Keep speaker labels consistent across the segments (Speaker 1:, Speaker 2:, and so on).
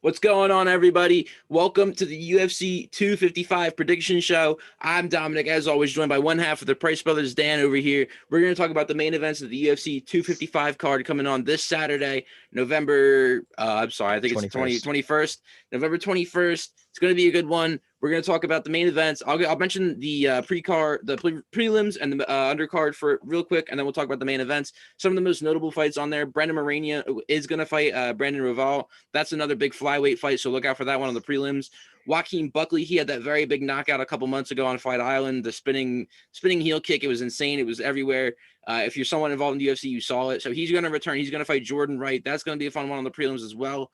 Speaker 1: What's going on, everybody? Welcome to the UFC 255 prediction show. I'm Dominic, as always, joined by one half of the Price Brothers, Dan, over here. We're going to talk about the main events of the UFC 255 card coming on this Saturday, November, I think it's the 21st, November 21st. It's going to be a good one. We're going to talk about the main events. I'll mention the pre-card, the prelims, and the undercard for real quick, and then we'll talk about the main events. Some of the most notable fights on there. Brandon Moreno is going to fight Brandon Royval. That's another big flyweight fight, so look out for that one on the prelims. Joaquin Buckley, he had that very big knockout a couple months ago on Fight Island. The spinning heel kick, it was insane. It was everywhere. If you're someone involved in the UFC, you saw it. So he's going to return. He's going to fight Jordan Wright. That's going to be a fun one on the prelims as well.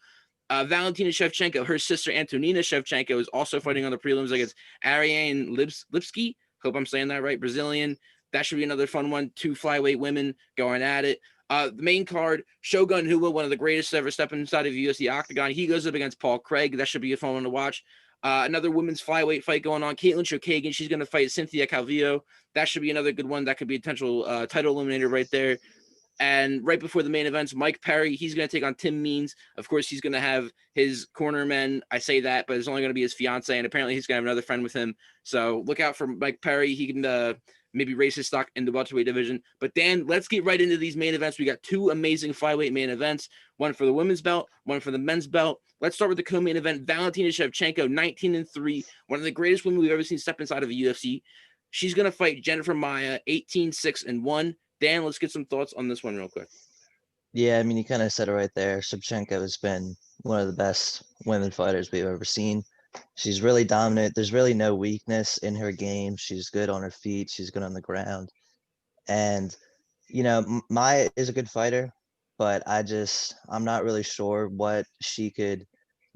Speaker 1: Valentina Shevchenko, her sister Antonina Shevchenko, is also fighting on the prelims against Ariane Lipski. Hope I'm saying that right. Brazilian. That should be another fun one. Two flyweight women going at it. The main card, Shogun Rua, one of the greatest to ever step inside of the UFC octagon. He goes up against Paul Craig. That should be a fun one to watch. Another women's flyweight fight going on. Caitlin Chookagian, she's going to fight Cynthia Calvillo. That should be another good one. That could be a potential title eliminator right there. And right before the main events, Mike Perry, he's going to take on Tim Means. Of course, he's going to have his corner men. I say that, but it's only going to be his fiance, and apparently he's going to have another friend with him. So look out for Mike Perry. He can maybe raise his stock in the welterweight division. But Dan, let's get right into these main events. We got two amazing flyweight main events, one for the women's belt, one for the men's belt. Let's start with the co-main event. Valentina Shevchenko, 19-3, one of the greatest women we've ever seen step inside of a UFC. She's going to fight Jennifer Maia, 18-6-1. Dan, let's get some thoughts on this one real quick.
Speaker 2: Yeah, I mean, you kind of said it right there. Shevchenko has been one of the best women fighters we've ever seen. She's really dominant. There's really no weakness in her game. She's good on her feet. She's good on the ground. And, Maia is a good fighter, but I'm not really sure what she could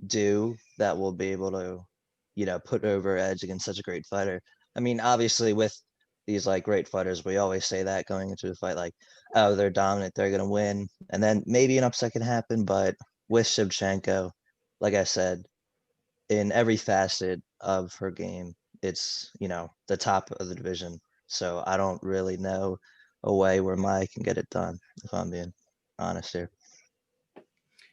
Speaker 2: do that will be able to, put over her edge against such a great fighter. I mean, obviously with these great fighters, we always say that going into a fight, oh, they're dominant, they're gonna win, and then maybe an upset can happen. But with Shevchenko, like I said, in every facet of her game, it's the top of the division. So I don't really know a way where Maya can get it done, if I'm being honest here.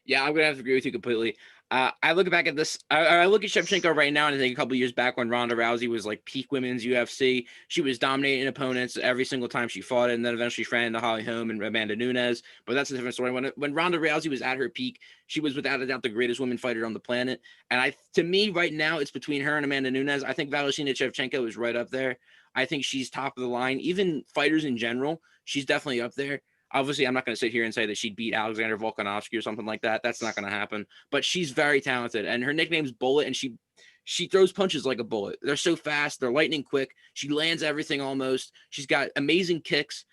Speaker 1: Yeah, I'm gonna have to agree with you completely. I look back at this. I look at Shevchenko right now, and I think a couple years back when Ronda Rousey was peak women's UFC, she was dominating opponents every single time she fought, and then eventually she ran into Holly Holm and Amanda Nunes. But that's a different story. When Ronda Rousey was at her peak, she was without a doubt the greatest women fighter on the planet. And to me, right now, it's between her and Amanda Nunes. I think Valentina Shevchenko is right up there. I think she's top of the line. Even fighters in general, she's definitely up there. Obviously, I'm not going to sit here and say that she'd beat Alexander Volkanovski or something like that. That's not going to happen. But she's very talented, and her nickname's Bullet, and she throws punches like a bullet. They're so fast. They're lightning quick. She lands everything almost. She's got amazing kicks.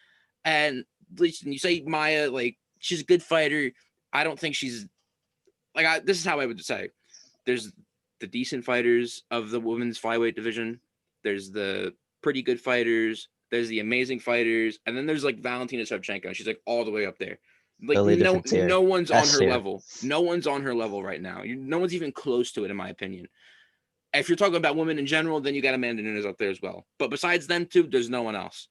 Speaker 1: And you say Maia, she's a good fighter. I don't think she's this is how I would say. There's the decent fighters of the women's flyweight division. There's the pretty good fighters. There's the amazing fighters, and then there's Valentina Shevchenko. She's all the way up there. No one's on her level. No one's on her level right now. No one's even close to it, in my opinion. If you're talking about women in general, then you got Amanda Nunes up there as well. But besides them two, there's no one else.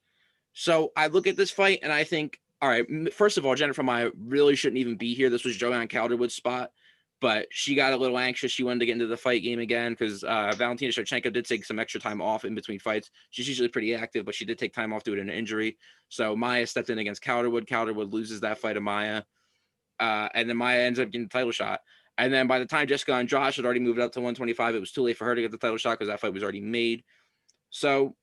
Speaker 1: So I look at this fight and I think, all right, first of all, Jennifer Maia really shouldn't even be here. This was Joanne Calderwood's spot. But she got a little anxious. She wanted to get into the fight game again because Valentina Shevchenko did take some extra time off in between fights. She's usually pretty active, but she did take time off due to an injury. So Maia stepped in against Calderwood. Calderwood loses that fight to Maia. And then Maia ends up getting the title shot. And then by the time Jessica and Josh had already moved up to 125, it was too late for her to get the title shot because that fight was already made. So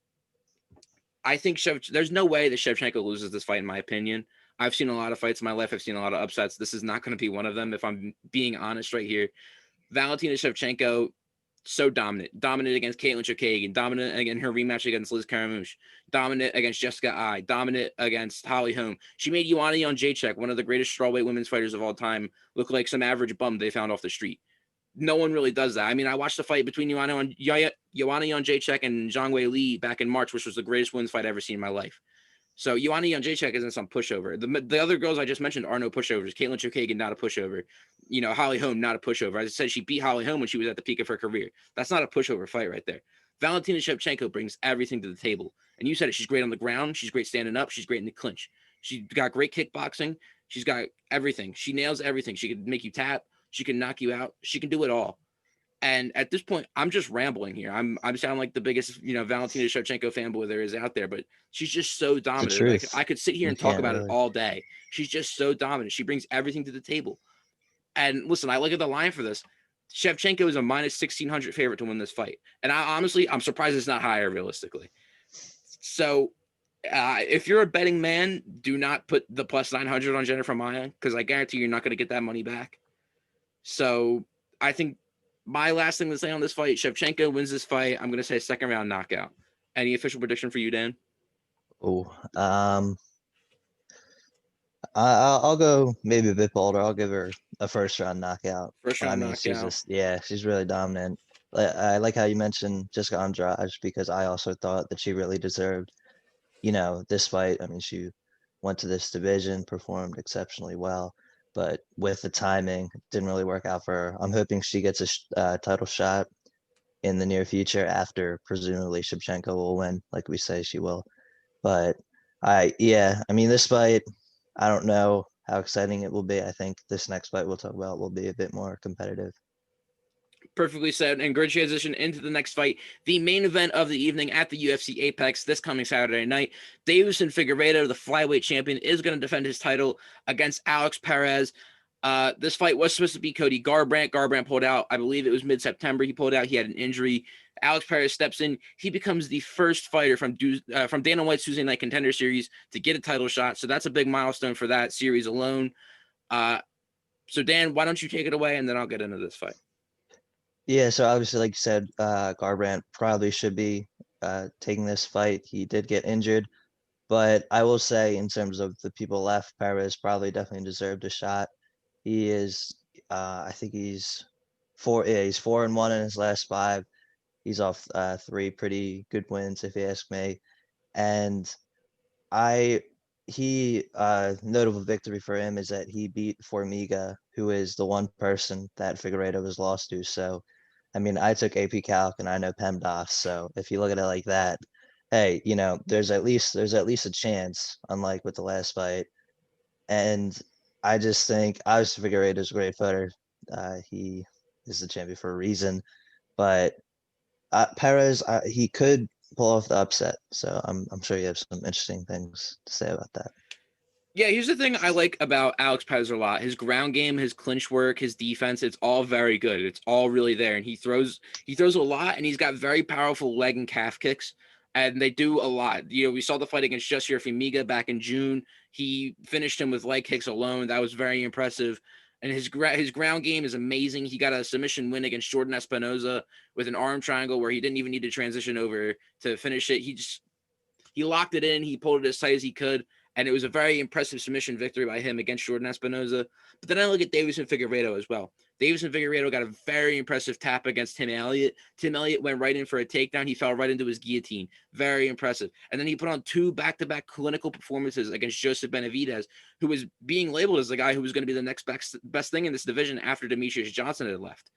Speaker 1: I think there's no way that Shevchenko loses this fight, in my opinion. I've seen a lot of fights in my life. I've seen a lot of upsets. This is not going to be one of them, if I'm being honest right here. Valentina Shevchenko, so dominant against Caitlin Chookagian, dominant in her rematch against Liz Caramouche, dominant against Jessica Ai, dominant against Holly Holm. She made Joanna Jędrzejczyk, one of the greatest strawweight women's fighters of all time, look like some average bum they found off the street. No one really does that. I mean, I watched the fight between Joanna Jędrzejczyk and Zhang Wei Li back in March, which was the greatest women's fight I've ever seen in my life. So Joanna Jędrzejczyk isn't some pushover. The other girls I just mentioned are no pushovers. Caitlin Chookagian, not a pushover. Holly Holm, not a pushover. As I said, she beat Holly Holm when she was at the peak of her career. That's not a pushover fight right there. Valentina Shevchenko brings everything to the table. And you said it, she's great on the ground. She's great standing up. She's great in the clinch. She's got great kickboxing. She's got everything. She nails everything. She could make you tap. She can knock you out. She can do it all. And at this point, I'm just rambling here. I'm sound like the biggest, Valentina Shevchenko fanboy there is out there, but she's just so
Speaker 2: The
Speaker 1: dominant. Like
Speaker 2: truth.
Speaker 1: I could sit here
Speaker 2: You
Speaker 1: and talk
Speaker 2: can't
Speaker 1: about it
Speaker 2: really.
Speaker 1: all day. She's just so dominant. She brings everything to the table. And listen, I look at the line for this. Shevchenko is a minus 1,600 favorite to win this fight. And I'm surprised it's not higher realistically. So if you're a betting man, do not put the plus 900 on Jennifer Maia because I guarantee you're not going to get that money back. So I think my last thing to say on this fight, Shevchenko wins this fight. I'm going to say second round knockout. Any official prediction for you, Dan?
Speaker 2: Oh, I'll go maybe a bit bolder. I'll give her a first round knockout.
Speaker 1: First
Speaker 2: I
Speaker 1: round
Speaker 2: mean, she's
Speaker 1: knockout.
Speaker 2: just, yeah, she's really dominant. I like how you mentioned Jessica Andrade because I also thought that she really deserved, this fight. I mean, she went to this division, performed exceptionally well, but with the timing, it didn't really work out for her. I'm hoping she gets a title shot in the near future after presumably Shevchenko will win, like we say she will. But yeah, I mean, this fight, I don't know how exciting it will be. I think this next fight we'll talk about will be a bit more competitive.
Speaker 1: Perfectly said. And good transition into the next fight, the main event of the evening at the UFC Apex this coming Saturday night. Deiveson Figueiredo, the flyweight champion, is going to defend his title against Alex Perez. This fight was supposed to be Cody Garbrandt. Garbrandt pulled out. I believe it was mid-September. He pulled out. He had an injury. Alex Perez steps in. He becomes the first fighter from Dana White's Tuesday Night Contender Series to get a title shot. So that's a big milestone for that series alone. So Dan, why don't you take it away, and then I'll get into this fight.
Speaker 2: Yeah, so obviously, like you said, Garbrandt probably should be taking this fight. He did get injured, but I will say, in terms of the people left, Perez probably definitely deserved a shot. He is, I think he's four. Yeah, he's 4-1 in his last five. He's off three pretty good wins, if you ask me. And I he notable victory for him is that he beat Formiga, who is the one person that Figueiredo was lost to. So, I mean, I took AP Calc and I know PEMDAS. So if you look at it like that, hey, there's at least a chance, unlike with the last fight. And I just think obviously Figueiredo's a great fighter. He is the champion for a reason, but Perez, he could pull off the upset. So I'm sure you have some interesting things to say about that.
Speaker 1: Yeah, here's the thing I like about Alex Perez a lot. His ground game, his clinch work, his defense, it's all very good. It's all really there. And he throws a lot and he's got very powerful leg and calf kicks. And they do a lot. We saw the fight against Jusir Fimiga back in June. He finished him with leg kicks alone. That was very impressive. And his ground game is amazing. He got a submission win against Jordan Espinoza with an arm triangle where he didn't even need to transition over to finish it. He locked it in. He pulled it as tight as he could. And it was a very impressive submission victory by him against Jordan Espinoza. But then I look at Deiveson Figueiredo as well. Deiveson Figueiredo got a very impressive tap against Tim Elliott. Tim Elliott went right in for a takedown. He fell right into his guillotine. Very impressive. And then he put on two back-to-back clinical performances against Joseph Benavidez, who was being labeled as the guy who was going to be the next best thing in this division after Demetrius Johnson had left.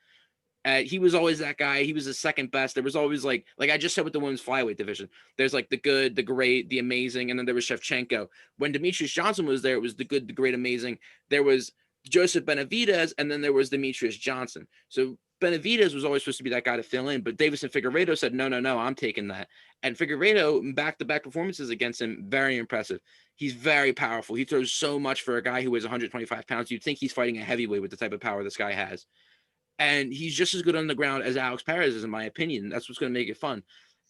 Speaker 1: He was always that guy. He was the second best. There was always like I just said with the women's flyweight division. There's like the good, the great, the amazing, and then there was Shevchenko. When Demetrius Johnson was there, it was the good, the great, amazing. There was Joseph Benavidez, and then there was Demetrius Johnson. So Benavidez was always supposed to be that guy to fill in, but Deiveson Figueiredo said, no, I'm taking that. And Figueiredo, back-to-back performances against him, very impressive. He's very powerful. He throws so much for a guy who weighs 125 pounds. You'd think he's fighting a heavyweight with the type of power this guy has. And he's just as good on the ground as Alex Perez is, in my opinion. That's what's going to make it fun.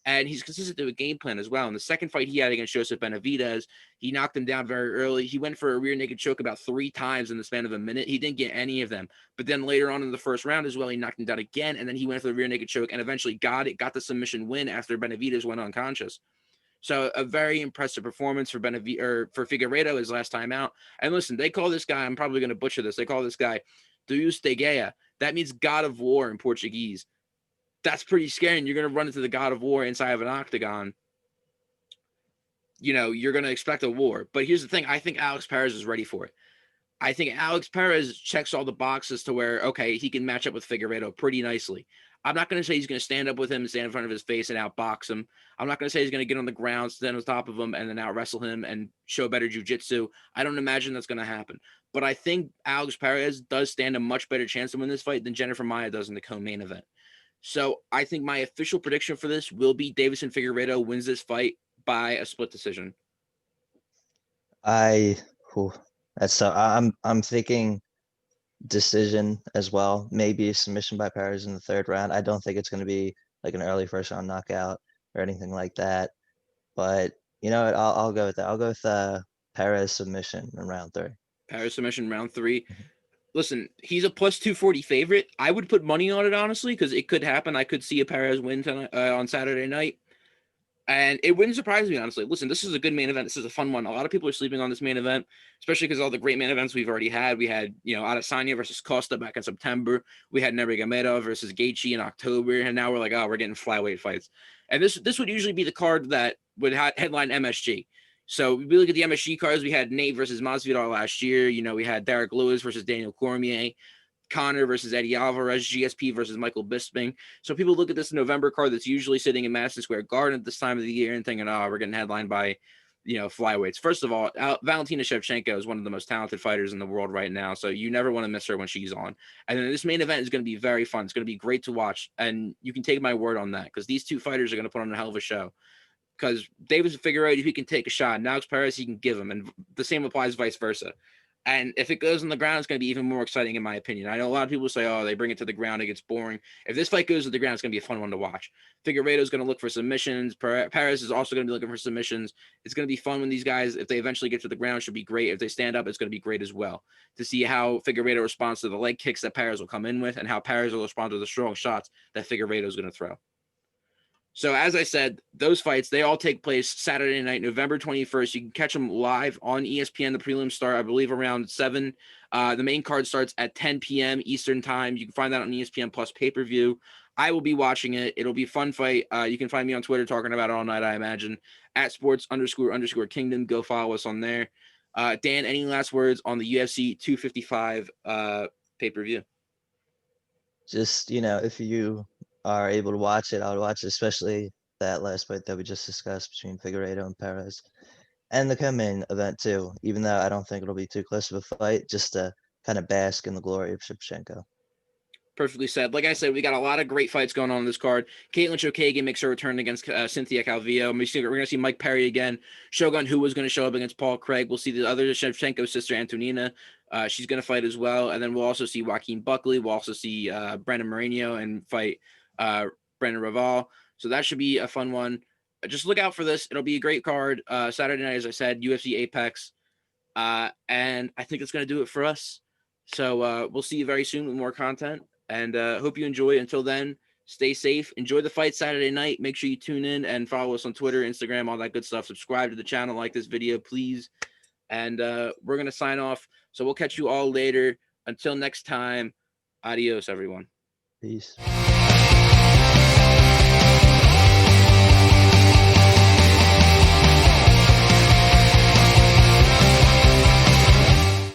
Speaker 1: And he's consistent to a game plan as well. In the second fight he had against Joseph Benavidez, he knocked him down very early. He went for a rear naked choke about 3 times in the span of a minute. He didn't get any of them. But then later on in the first round as well, he knocked him down again. And then he went for the rear naked choke and eventually got the submission win after Benavidez went unconscious. So a very impressive performance for for Figueiredo his last time out. And listen, they call this guy, I'm probably going to butcher this, they call this guy Deus de Guerra. That means God of War in Portuguese. That's pretty scary. And you're going to run into the God of War inside of an octagon. You're going to expect a war. But here's the thing. I think Alex Perez is ready for it. I think Alex Perez checks all the boxes to where, okay, he can match up with Figueiredo pretty nicely. I'm not going to say he's going to stand up with him and stand in front of his face and outbox him. I'm not going to say he's going to get on the ground, stand on top of him, and then out wrestle him and show better jiu-jitsu. I don't imagine that's going to happen. but I think Alex Perez does stand a much better chance to win this fight than Jennifer Maia does in the co-main event. So I think my official prediction for this will be Deiveson Figueiredo wins this fight by a split decision.
Speaker 2: I, whew, that's so. I'm thinking decision as well. Maybe a submission by Perez in the third round. I don't think it's going to be like an early first round knockout or anything like that. But you know what? I'll go with that. I'll go with Perez submission in round 3.
Speaker 1: Perez submission round 3.
Speaker 2: Mhm.
Speaker 1: Listen, he's a plus 240 favorite. I would put money on it, honestly, because it could happen. I could see a Perez win tonight, on Saturday night. And it wouldn't surprise me, honestly. Listen, this is a good main event. This is a fun one. A lot of people are sleeping on this main event, especially because all the great main events we've already had. We had, Adesanya versus Costa back in September. We had Nurmagomedov versus Gaethje in October. And now we're like, oh, we're getting flyweight fights. And this would usually be the card that would headline MSG. So we look at the MSG cards. We had Nate versus Masvidal last year. We had Derek Lewis versus Daniel Cormier. Connor versus Eddie Alvarez, GSP versus Michael Bisping. So people look at this November card that's usually sitting in Madison Square Garden at this time of the year and thinking, oh, we're getting headlined by, flyweights. First of all, Valentina Shevchenko is one of the most talented fighters in the world right now. So you never want to miss her when she's on. And then this main event is going to be very fun. It's going to be great to watch. And you can take my word on that because these two fighters are going to put on a hell of a show. Because Deiveson Figueiredo, he can take a shot. And Alex Perez, he can give him. And the same applies vice versa. And if it goes on the ground, it's going to be even more exciting, in my opinion. I know a lot of people say, oh, they bring it to the ground, it gets boring. If this fight goes to the ground, it's going to be a fun one to watch. Figueiredo is going to look for submissions. Perez is also going to be looking for submissions. It's going to be fun when these guys, if they eventually get to the ground, should be great. If they stand up, it's going to be great as well. To see how Figueiredo responds to the leg kicks that Perez will come in with and how Perez will respond to the strong shots that Figueiredo is going to throw. So as I said, those fights, they all take place Saturday night, November 21st. You can catch them live on ESPN. The prelims start, I believe, around 7. The main card starts at 10 p.m. Eastern time. You can find that on ESPN Plus pay-per-view. I will be watching it. It'll be a fun fight. You can find me on Twitter talking about it all night, I imagine, at sports__Kingdom. Go follow us on there. Dan, any last words on the UFC 255 pay-per-view?
Speaker 2: Just, if you are able to watch it, I would watch it, especially that last fight that we just discussed between Figueiredo and Perez. And the co-main event too, even though I don't think it'll be too close of a fight, just to kind of bask in the glory of Shevchenko.
Speaker 1: Perfectly said. Like I said, we got a lot of great fights going on this card. Caitlin Chookagian makes her return against Cynthia Calvillo. We're going to see Mike Perry again. Shogun Hu is going to show up against Paul Craig. We'll see the other Shevchenko sister, Antonina. She's going to fight as well. And then we'll also see Joaquin Buckley. We'll also see Brandon Moreno and fight Brandon Raval. So that should be a fun one. Just look out for this. It'll be a great card. Saturday night, as I said, UFC Apex. And I think it's going to do it for us. So we'll see you very soon with more content. And hope you enjoy. Until then, stay safe. Enjoy the fight Saturday night. Make sure you tune in and follow us on Twitter, Instagram, all that good stuff. Subscribe to the channel, like this video, please. And we're going to sign off. So we'll catch you all later. Until next time, adios, everyone.
Speaker 2: Peace.